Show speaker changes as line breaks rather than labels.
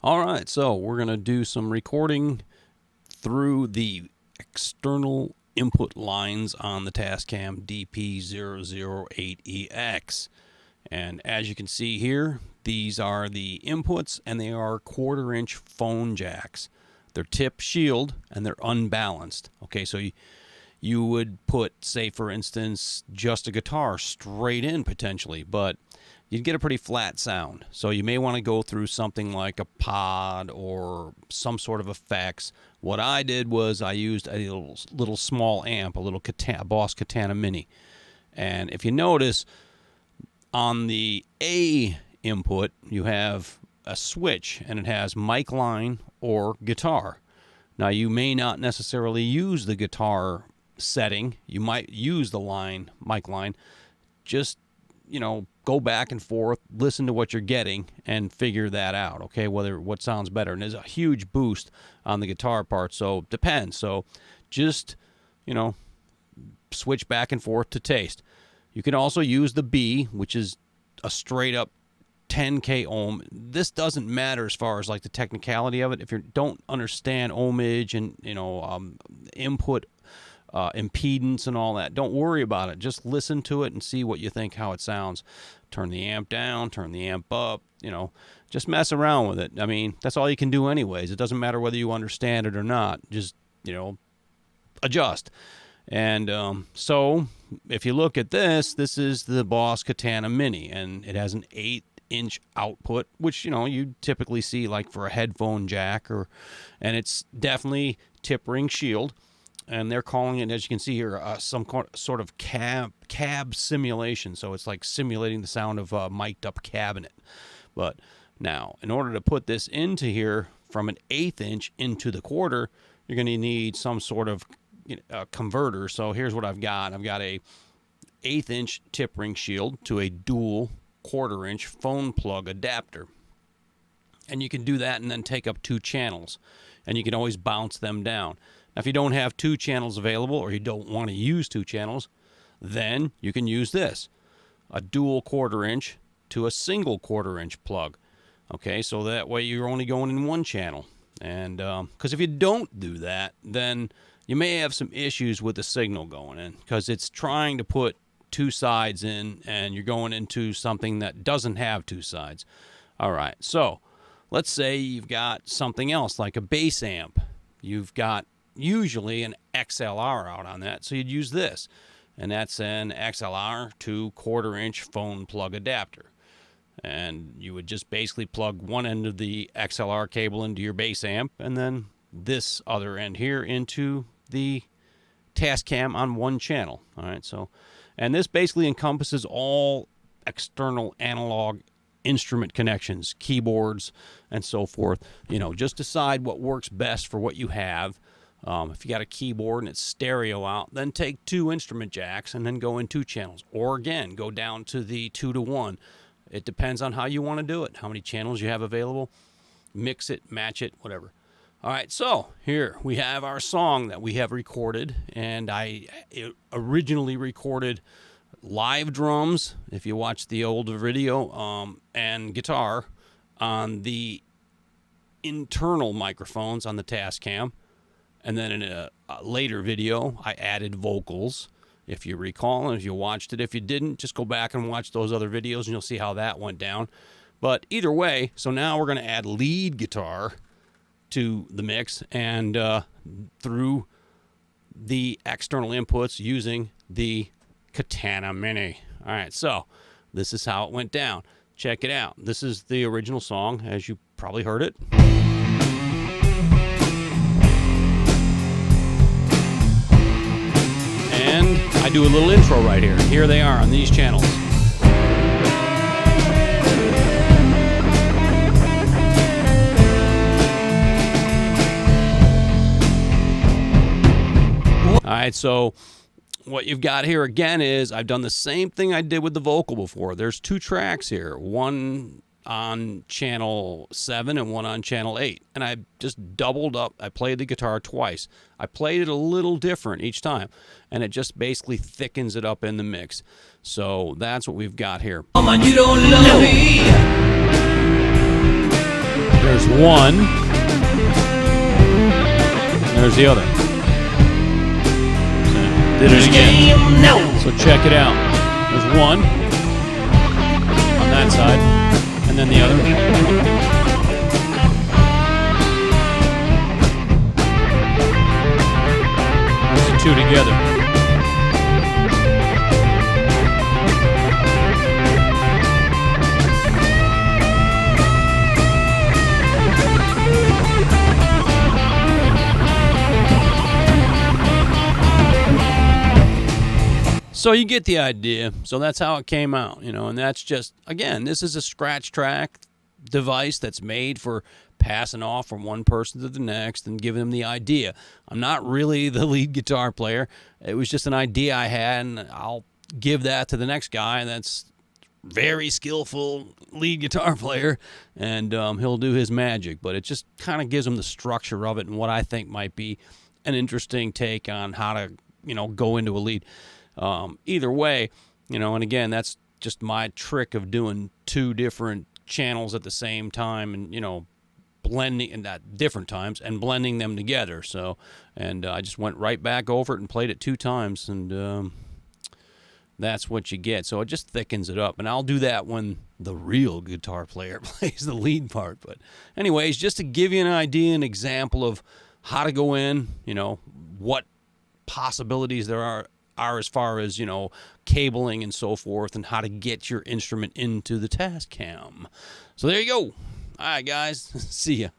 All right, so we're going to do some recording through the external input lines on the Tascam DP-008EX. And as you can see here, these are the inputs, and they are 1/4-inch phone jacks. They're tip shield and they're unbalanced. Okay, so you would put, say for instance, just a guitar straight in potentially, but you'd get a pretty flat sound. So you may want to go through something like a pod or some sort of effects. What I did was I used a little small amp, a little Boss Katana Mini. And if you notice, on the A input, you have a switch, and it has mic line or guitar. Now, you may not necessarily use the guitar setting. You might use the mic line. Just, go back and forth, listen to what you're getting, and figure that out, okay, what sounds better. And there's a huge boost on the guitar part, so depends. So just, switch back and forth to taste. You can also use the B, which is a straight up 10K ohm. This doesn't matter as far as like the technicality of it. If you don't understand ohmage and input impedance and all that, don't worry about it. Just listen to it and see what you think, how it sounds. Turn the amp down, turn the amp up, just mess around with it. I mean, that's all you can do anyways. It doesn't matter whether you understand it or not. Just, adjust. And so if you look at this is the Boss Katana Mini, and it has an 8-inch output, which you typically see like for a headphone jack, and it's definitely tip ring shield, and they're calling it, as you can see here, some sort of cab simulation. So it's like simulating the sound of a mic'd up cabinet. But now, in order to put this into here from an 1/8 inch into the 1/4, you're going to need some sort of converter. So here's what I've got. I've got a 1/8 inch tip ring shield to a dual 1/4 inch phone plug adapter. And you can do that and then take up 2 channels, and you can always bounce them down. Now, if you don't have 2 channels available, or you don't want to use 2 channels, then you can use this, a dual 1/4 inch to a single 1/4 inch plug. Okay, so that way you're only going in 1 channel. And because if you don't do that, then you may have some issues with the signal going in, because it's trying to put 2 sides in, and you're going into something that doesn't have 2 sides. All right, so let's say you've got something else like a bass amp. You've got usually an XLR out on that, so you'd use this, and that's an XLR to 1/4 inch phone plug adapter. And you would just basically plug one end of the XLR cable into your bass amp, and then this other end here into the Tascam on 1 channel. All right, so, and this basically encompasses all external analog instrument connections, keyboards, and so forth. Just decide what works best for what you have. If you got a keyboard and it's stereo out, then take 2 instrument jacks and then go in 2 channels. Or again, go down to the 2-to-1. It depends on how you want to do it, how many channels you have available. Mix it, match it, whatever. All right, so here we have our song that we have recorded, and I originally recorded live drums, if you watch the old video, and guitar on the internal microphones on the Tascam. And then in a later video, I added vocals, if you recall, and if you watched it. If you didn't, just go back and watch those other videos, and you'll see how that went down. But either way, so now we're going to add lead guitar to the mix, and through the external inputs using the Katana Mini. All right, so this is how it went down. Check it out. This is the original song, as you probably heard it. And I do a little intro right here. Here they are on these channels. All right, so what you've got here again is I've done the same thing I did with the vocal before. There's 2 tracks here, one on channel 7 and one on channel 8. And I just doubled up. I played the guitar twice. I played it a little different each time, and it just basically thickens it up in the mix. So that's what we've got here.
You don't love me.
There's one. There's the other. So, did it again. So check it out. There's one on that side, and then the other. There's the two together. So you get the idea. So that's how it came out, you know, and that's just, again, this is a scratch track device that's made for passing off from one person to the next and giving them the idea. I'm not really the lead guitar player. It was just an idea I had, and I'll give that to the next guy, and that's very skillful lead guitar player, and he'll do his magic. But it just kind of gives them the structure of it and what I think might be an interesting take on how to, you know, go into a lead. Either way, you know, and again, that's just my trick of doing two different channels at the same time, and, you know, blending and at different times and blending them together. So, and I just went right back over it and played it 2 times, and that's what you get. So it just thickens it up, and I'll do that when the real guitar player plays the lead part. But anyways, just to give you an idea, an example of how to go in, you know, what possibilities there are as far as, you know, cabling and so forth, and how to get your instrument into the Tascam. So there you go. All right, guys. See ya.